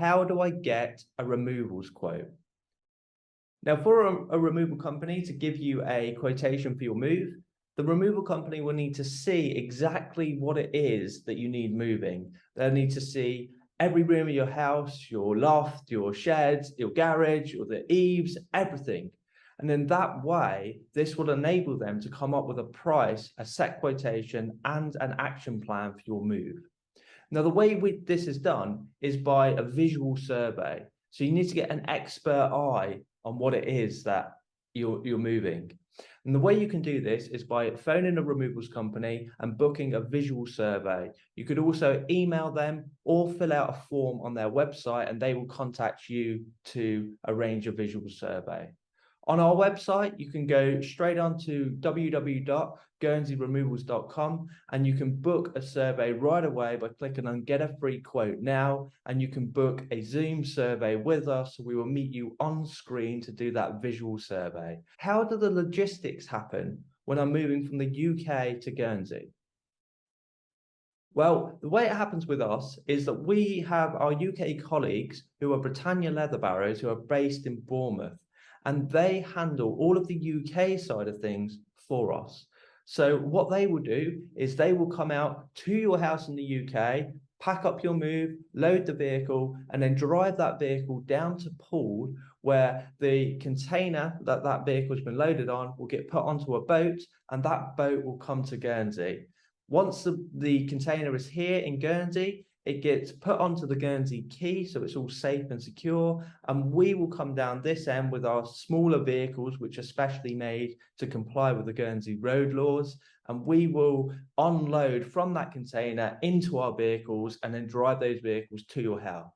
how do I get a removals quote? Now, for a removal company to give you a quotation for your move, the removal company will need to see exactly what it is that you need moving. They'll need to see every room of your house, your loft, your sheds, your garage, or the eaves, everything. And then that way, this will enable them to come up with a price, a set quotation, and an action plan for your move. Now, the way this is done is by a visual survey. So you need to get an expert eye on what it is that you're moving. And the way you can do this is by phoning a removals company and booking a visual survey. You could also email them or fill out a form on their website and they will contact you to arrange a visual survey. On our website, you can go straight on to www.guernseyremovals.com and you can book a survey right away by clicking on Get a Free Quote Now, and you can book a Zoom survey with us. We will meet you on screen to do that visual survey. How do the logistics happen when I'm moving from the UK to Guernsey? Well, the way it happens with us is that we have our UK colleagues who are Britannia Leather Barrows, who are based in Bournemouth, and they handle all of the UK side of things for us. So what they will do is they will come out to your house in the UK, pack up your move, load the vehicle, and then drive that vehicle down to Poole, where the container that that vehicle has been loaded on will get put onto a boat, and that boat will come to Guernsey. Once the container is here in Guernsey, it gets put onto the Guernsey Quay, so it's all safe and secure, and we will come down this end with our smaller vehicles, which are specially made to comply with the Guernsey road laws, and we will unload from that container into our vehicles and then drive those vehicles to your house.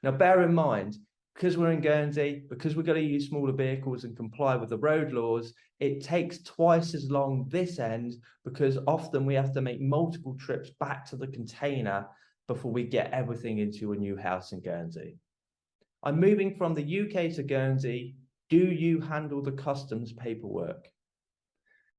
Now, bear in mind, because we're in Guernsey, because we're going to use smaller vehicles and comply with the road laws, it takes twice as long this end, because often we have to make multiple trips back to the container before we get everything into a new house in Guernsey. I'm moving from the UK to Guernsey. Do you handle the customs paperwork?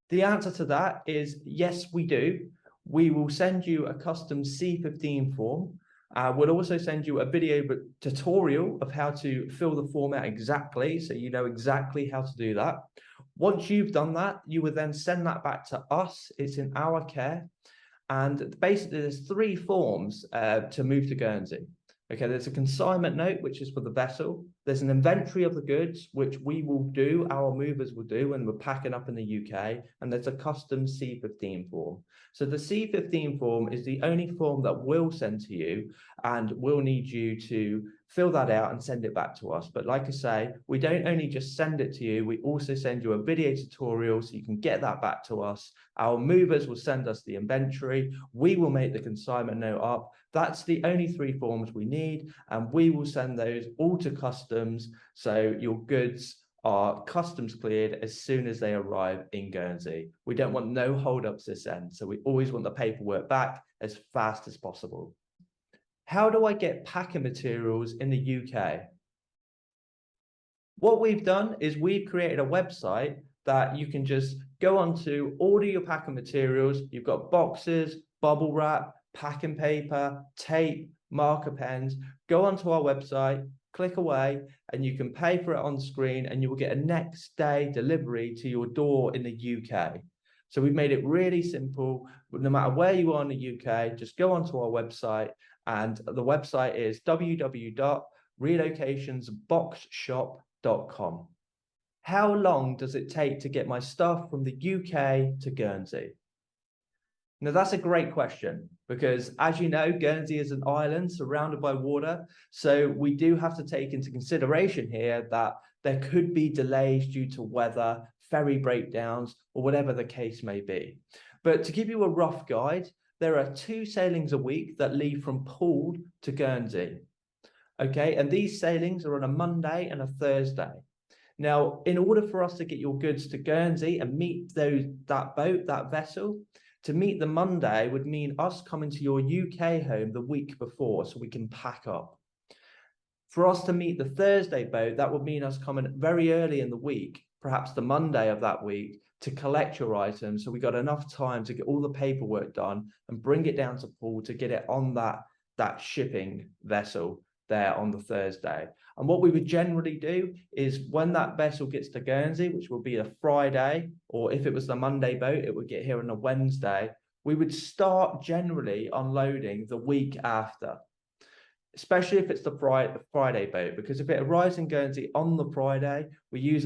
The answer to that is yes, we do. We will send you a customs C15 form. We'll also send you a video tutorial of how to fill the form out exactly, so you know exactly how to do that. Once you've done that, you will then send that back to us. It's in our care. And basically, there's three forms to move to Guernsey. Okay, there's a consignment note, which is for the vessel. There's an inventory of the goods, which we will do, our movers will do when we're packing up in the UK. And there's a customs C15 form. So the C15 form is the only form that we'll send to you, and we'll need you to fill that out and send it back to us. But like I say, we don't only just send it to you, we also send you a video tutorial so you can get that back to us. Our movers will send us the inventory. We will make the consignment note up. That's the only three forms we need, and we will send those all to customs, so your goods are customs cleared as soon as they arrive in Guernsey. We don't want no holdups this end, so we always want the paperwork back as fast as possible. How do I get packing materials in the UK? What we've done is we've created a website that you can just go on to, order your packing materials. You've got boxes, bubble wrap, packing paper, tape, marker pens. Go onto our website, click away, and you can pay for it on screen, and you will get a next day delivery to your door in the UK. So we've made it really simple. No matter where you are in the UK, just go onto our website, and the website is www.relocationsboxshop.com. How long does it take to get my stuff from the UK to Guernsey? Now, that's a great question, because as you know, Guernsey is an island surrounded by water. So we do have to take into consideration here that there could be delays due to weather, ferry breakdowns, or whatever the case may be. But to give you a rough guide, there are 2 sailings a week that leave from Poole to Guernsey. Okay, and these sailings are on a Monday and a Thursday. Now, in order for us to get your goods to Guernsey and meet that boat, that vessel, to meet the Monday would mean us coming to your UK home the week before so we can pack up. For us to meet the Thursday boat, that would mean us coming very early in the week, perhaps the Monday of that week, to collect your items, so we got enough time to get all the paperwork done and bring it down to Poole to get it on that shipping vessel there on the Thursday. And what we would generally do is when that vessel gets to Guernsey, which will be a Friday, or if it was the Monday boat, it would get here on a Wednesday, we would start generally unloading the week after, especially if it's the Friday boat, because if it arrives in Guernsey on the Friday, we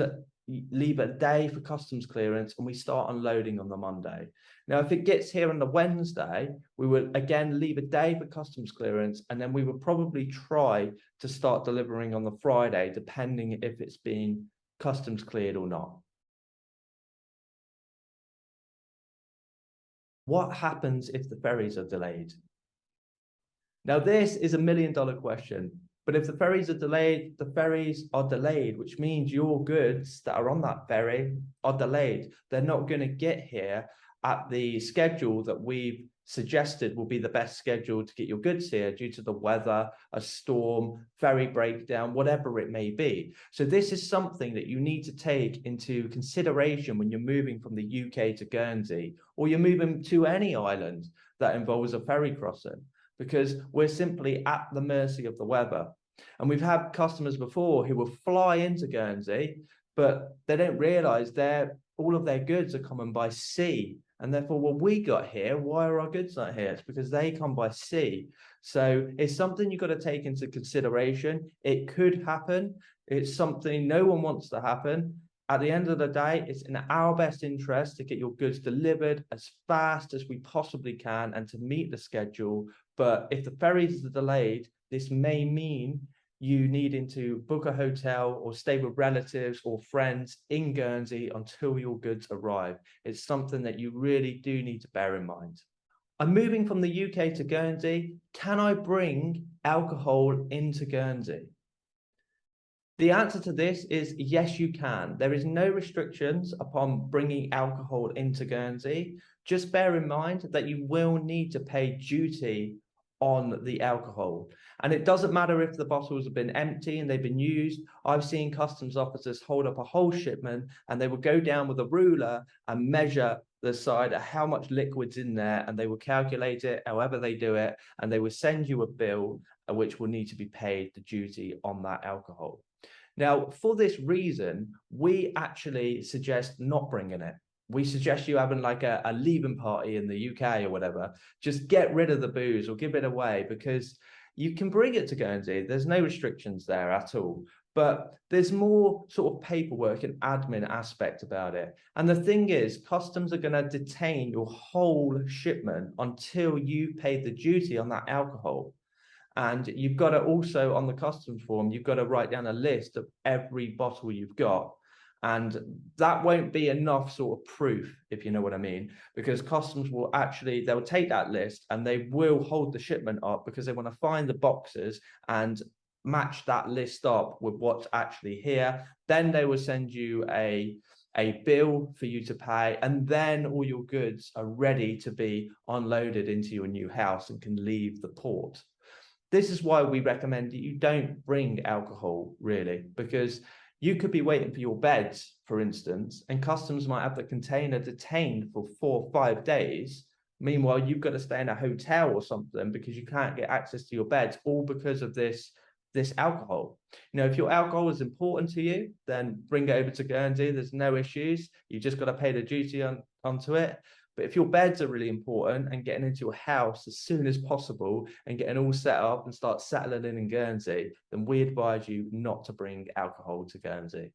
leave a day for customs clearance and we start unloading on the Monday. Now, if it gets here on the Wednesday, we will again leave a day for customs clearance, and then we would probably try to start delivering on the Friday, depending if it's been customs cleared or not. What happens if the ferries are delayed? Now, this is $1 million question, but if the ferries are delayed, which means your goods that are on that ferry are delayed. They're not going to get here at the schedule that we've suggested will be the best schedule to get your goods here due to the weather, a storm, ferry breakdown, whatever it may be. So this is something that you need to take into consideration when you're moving from the UK to Guernsey, or you're moving to any island that involves a ferry crossing, because we're simply at the mercy of the weather. And we've had customers before who will fly into Guernsey, but they don't realize all of their goods are coming by sea. And therefore, when we got here, why are our goods not here? It's because they come by sea. So it's something you've got to take into consideration. It could happen. It's something no one wants to happen. At the end of the day, it's in our best interest to get your goods delivered as fast as we possibly can and to meet the schedule. But if the ferries are delayed, this may mean you needing to book a hotel or stay with relatives or friends in Guernsey until your goods arrive. It's something that you really do need to bear in mind. I'm moving from the UK to Guernsey. Can I bring alcohol into Guernsey? The answer to this is yes, you can. There is no restrictions upon bringing alcohol into Guernsey. Just bear in mind that you will need to pay duty on the alcohol. And it doesn't matter if the bottles have been empty and they've been used. I've seen customs officers hold up a whole shipment and they will go down with a ruler and measure the side of how much liquid's in there, and they will calculate it however they do it, and they will send you a bill which will need to be paid the duty on that alcohol. Now, for this reason, we actually suggest not bringing it. We suggest you having like a leaving party in the UK or whatever. Just get rid of the booze or give it away, because you can bring it to Guernsey. There's no restrictions there at all. But there's more sort of paperwork and admin aspect about it. And the thing is, customs are going to detain your whole shipment until you pay the duty on that alcohol. And you've got to also, on the customs form, you've got to write down a list of every bottle you've got. And that won't be enough sort of proof, if you know what I mean, because customs will actually, they'll take that list and they will hold the shipment up because they want to find the boxes and match that list up with what's actually here. Then they will send you a bill for you to pay, and then all your goods are ready to be unloaded into your new house and can leave the port. This is why we recommend that you don't bring alcohol, really, because you could be waiting for your beds, for instance, and customs might have the container detained for 4 or 5 days. Meanwhile, you've got to stay in a hotel or something because you can't get access to your beds, all because of this alcohol. You know, if your alcohol is important to you, then bring it over to Guernsey. There's no issues. You just got to pay the duty onto it. But if your beds are really important and getting into a house as soon as possible and getting all set up and start settling in Guernsey, then we advise you not to bring alcohol to Guernsey.